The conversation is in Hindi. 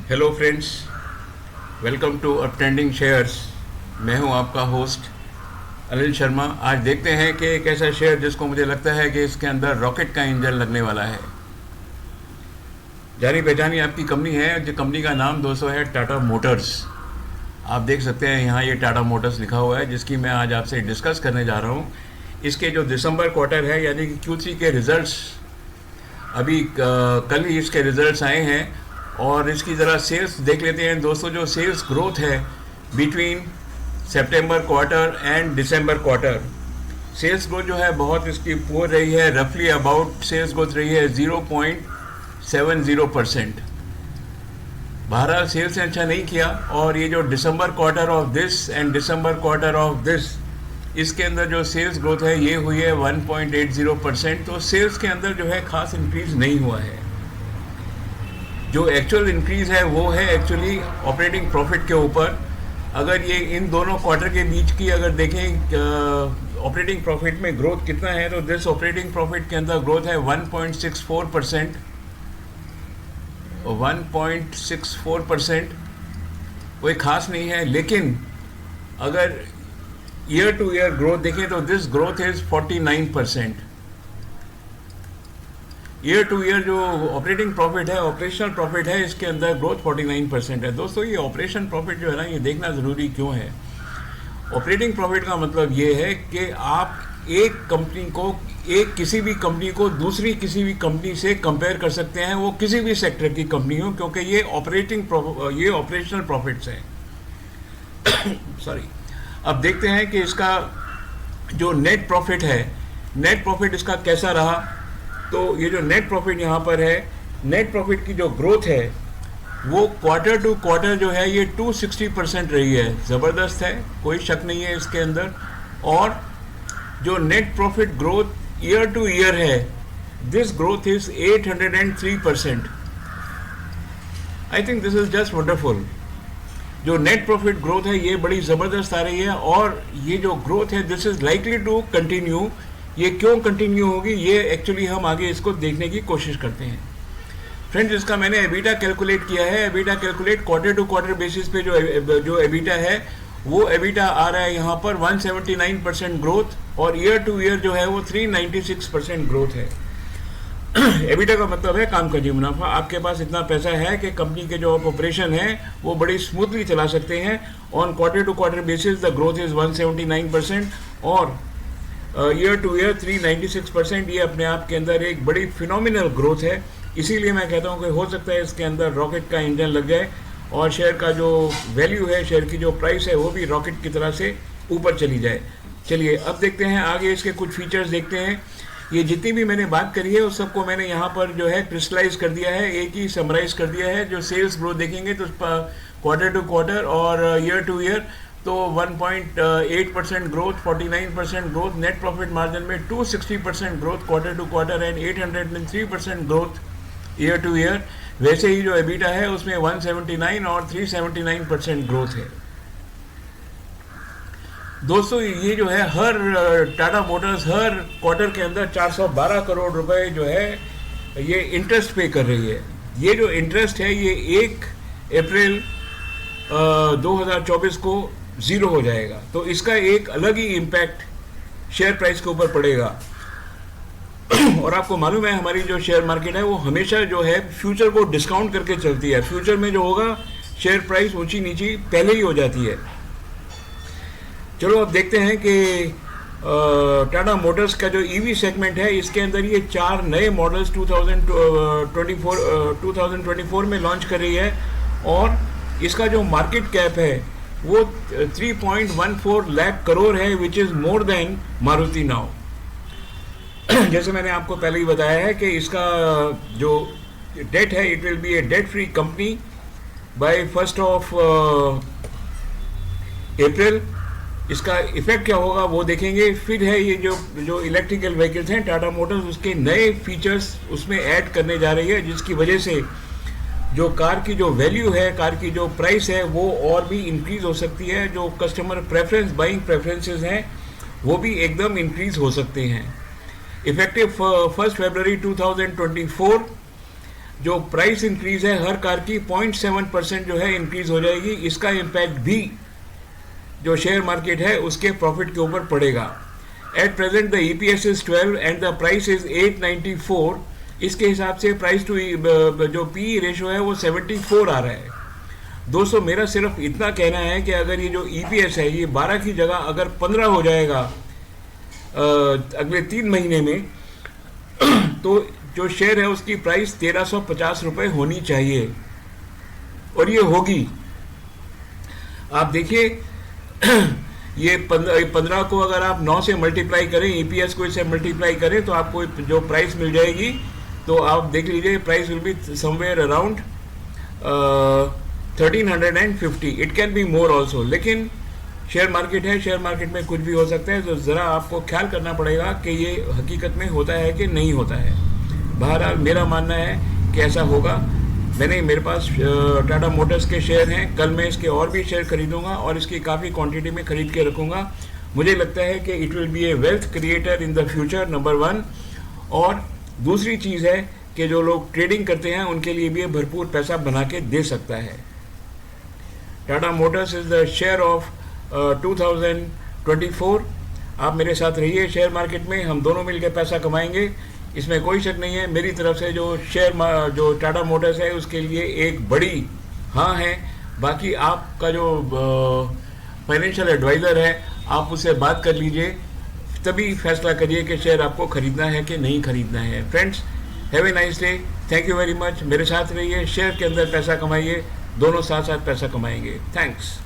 Hello friends, welcome to up trending shares. मैं हूं आपका होस्ट अनिल शर्मा। आज देखते हैं कि एक ऐसा शेयर जिसको मुझे लगता है कि इसके अंदर रॉकेट का इंजन लगने वाला है। जानी पहचानी आपकी कंपनी है, जो कंपनी का नाम दोस्तों है टाटा मोटर्स। आप देख सकते हैं यहाँ ये टाटा मोटर्स लिखा हुआ है, जिसकी मैं आज आपसे डिस्कस करने जा रहा हूँ। इसके जो दिसंबर क्वार्टर है यानी कि Q3 के रिजल्ट्स अभी कल ही इसके रिजल्ट्स आए हैं, और इसकी ज़रा सेल्स देख लेते हैं दोस्तों। जो सेल्स ग्रोथ है between September quarter and December quarter, sales growth जो है बहुत इसकी पुअर रही है। रफली अबाउट सेल्स ग्रोथ रही है 0.70%। बहरहाल सेल्स ने अच्छा नहीं किया, और ये जो December quarter of this and December quarter of this, इसके अंदर जो सेल्स ग्रोथ है ये हुई है 1.80%। तो सेल्स के अंदर जो है खास इंक्रीज नहीं हुआ है। जो एक्चुअल इंक्रीज है वो है एक्चुअली ऑपरेटिंग प्रॉफिट के ऊपर। अगर ये इन दोनों क्वार्टर के बीच की अगर देखें ऑपरेटिंग प्रॉफिट में ग्रोथ कितना है, तो दिस ऑपरेटिंग प्रॉफिट के अंदर ग्रोथ है 1.64%। 1.64% कोई खास नहीं है, लेकिन अगर ईयर टू ईयर ग्रोथ देखें तो this growth is 49%। Year to year जो ऑपरेटिंग प्रॉफिट है, ऑपरेशनल प्रॉफिट है, इसके अंदर ग्रोथ 49% है। दोस्तों ये ऑपरेशन प्रॉफिट जो है ना, ये देखना ज़रूरी क्यों है। ऑपरेटिंग प्रॉफिट का मतलब ये है कि आप एक कंपनी को, एक किसी भी कंपनी को दूसरी किसी भी कंपनी से कंपेयर कर सकते हैं, वो किसी भी सेक्टर की कंपनी हो, क्योंकि ये ऑपरेशनल प्रॉफिट्स हैं। सॉरी। अब देखते हैं कि इसका जो नेट प्रॉफिट है, नेट प्रॉफिट इसका कैसा रहा। तो ये जो नेट प्रॉफिट यहाँ पर है, नेट प्रॉफिट की जो ग्रोथ है वो क्वार्टर टू क्वार्टर जो है ये 260% रही है। ज़बरदस्त है, कोई शक नहीं है इसके अंदर। और जो net profit growth year to year है, this growth is 803%। I think this is just wonderful. जो नेट प्रॉफिट ग्रोथ है ये बड़ी ज़बरदस्त आ रही है, और ये जो ग्रोथ है this is likely to continue. ये क्यों कंटिन्यू होगी, ये एक्चुअली हम आगे इसको देखने की कोशिश करते हैं। फ्रेंड्स, इसका मैंने एबिटा कैलकुलेट किया है। EBITDA calculate quarter to quarter basis पे जो एबिटा है, वो एबिटा आ रहा है यहाँ पर 179% ग्रोथ, और ईयर टू ईयर जो है वो 396% ग्रोथ है। एबिटा का मतलब है काम का जी मुनाफा। आपके पास इतना पैसा है कि कंपनी के जो ऑपरेशन है वो बड़ी स्मूथली चला सकते हैं। On quarter to quarter basis the growth is 179%, और ईयर टू ईयर 396%। ये अपने आप के अंदर एक बड़ी फिनोमिनल ग्रोथ है। इसीलिए मैं कहता हूँ कि हो सकता है इसके अंदर रॉकेट का इंजन लग जाए, और शेयर का जो वैल्यू है, शेयर की जो प्राइस है, वो भी रॉकेट की तरह से ऊपर चली जाए। चलिए अब देखते हैं आगे, इसके कुछ फीचर्स देखते हैं। ये जितनी भी मैंने बात करी है उस सबको मैंने यहाँ पर जो है क्रिस्टलाइज कर दिया है, एक ही समराइज कर दिया है। जो सेल्स ग्रोथ देखेंगे तो क्वार्टर टू क्वार्टर और ईयर टू ईयर, तो 1.8% growth, 49% growth. Net profit margin में 260% growth quarter to quarter and 803% growth year to year. वैसे ही जो एबिटा है उसमें 179 और 379% ग्रोथ है। दोस्तों ये जो है हर टाटा मोटर्स हर क्वार्टर के अंदर 412 करोड़ रुपए जो है ये इंटरेस्ट पे कर रही है। ये जो इंटरेस्ट है ये 1 अप्रैल 2024 को ज़ीरो हो जाएगा, तो इसका एक अलग ही इम्पैक्ट शेयर प्राइस के ऊपर पड़ेगा। और आपको मालूम है हमारी जो शेयर मार्केट है वो हमेशा जो है फ्यूचर को डिस्काउंट करके चलती है। फ्यूचर में जो होगा शेयर प्राइस ऊंची नीची पहले ही हो जाती है। चलो अब देखते हैं कि टाटा मोटर्स का जो ईवी सेगमेंट है, इसके अंदर ये 4 नए मॉडल्स 2024 में लॉन्च कर रही है, और इसका जो मार्केट कैप है वो 3.14 लाख करोड़ है, which is more than Maruti now. जैसे मैंने आपको पहले ही बताया है कि इसका जो डेट है, it will be A debt free company by 1 अप्रैल। इसका इफेक्ट क्या होगा वो देखेंगे। फिर है ये जो इलेक्ट्रिकल व्हीकल्स हैं, टाटा मोटर्स उसके नए फीचर्स उसमें ऐड करने जा रही है, जिसकी वजह से जो कार की जो वैल्यू है, कार की जो प्राइस है, वो और भी इंक्रीज हो सकती है। जो कस्टमर प्रेफरेंस, बाइंग प्रेफरेंसेस हैं, वो भी एकदम इंक्रीज हो सकते हैं। इफेक्टिव 1 फरवरी 2024 जो प्राइस इंक्रीज है हर कार की 0.7% जो है इंक्रीज हो जाएगी। इसका इम्पैक्ट भी जो शेयर मार्केट है उसके प्रॉफिट के ऊपर पड़ेगा। At present the EPS is 12 and the price is 894। इसके हिसाब से प्राइस टू जो पी रेशो है वो 74 आ रहा है। दोस्तों मेरा सिर्फ इतना कहना है कि अगर ये जो ईपीएस है ये 12 की जगह अगर 15 हो जाएगा अगले 3 महीने में तो जो शेयर है उसकी प्राइस 1350 रुपये होनी चाहिए और ये होगी। आप देखिए ये 15 को अगर आप 9 से मल्टीप्लाई करें, ईपीएस को इससे मल्टीप्लाई करें तो आपको जो प्राइस मिल जाएगी तो आप देख लीजिए price will be somewhere around 1350। It can be more also, लेकिन शेयर मार्केट है, शेयर मार्केट में कुछ भी हो सकता है। तो ज़रा आपको ख्याल करना पड़ेगा कि ये हकीकत में होता है कि नहीं होता है। बहरहाल मेरा मानना है कि ऐसा होगा। मेरे पास टाटा मोटर्स के शेयर हैं, कल मैं इसके और भी शेयर खरीदूंगा और इसकी काफ़ी क्वांटिटी में खरीद के रखूंगा। मुझे लगता है कि it will be A wealth creator in the future, number 1। और दूसरी चीज़ है कि जो लोग ट्रेडिंग करते हैं उनके लिए भी ये भरपूर पैसा बना के दे सकता है। Tata Motors is the share of 2024। आप मेरे साथ रहिए शेयर मार्केट में, हम दोनों मिलकर पैसा कमाएंगे, इसमें कोई शक नहीं है। मेरी तरफ से जो जो टाटा मोटर्स है उसके लिए एक बड़ी हाँ है। बाकी आपका जो फाइनेंशियल एडवाइज़र है आप उससे बात कर लीजिए, तभी फैसला करिए कि शेयर आपको ख़रीदना है कि नहीं ख़रीदना है। Friends, have a nice day, thank you very much. मेरे साथ रहिए, शेयर के अंदर पैसा कमाइए, दोनों साथ साथ पैसा कमाएंगे। थैंक्स।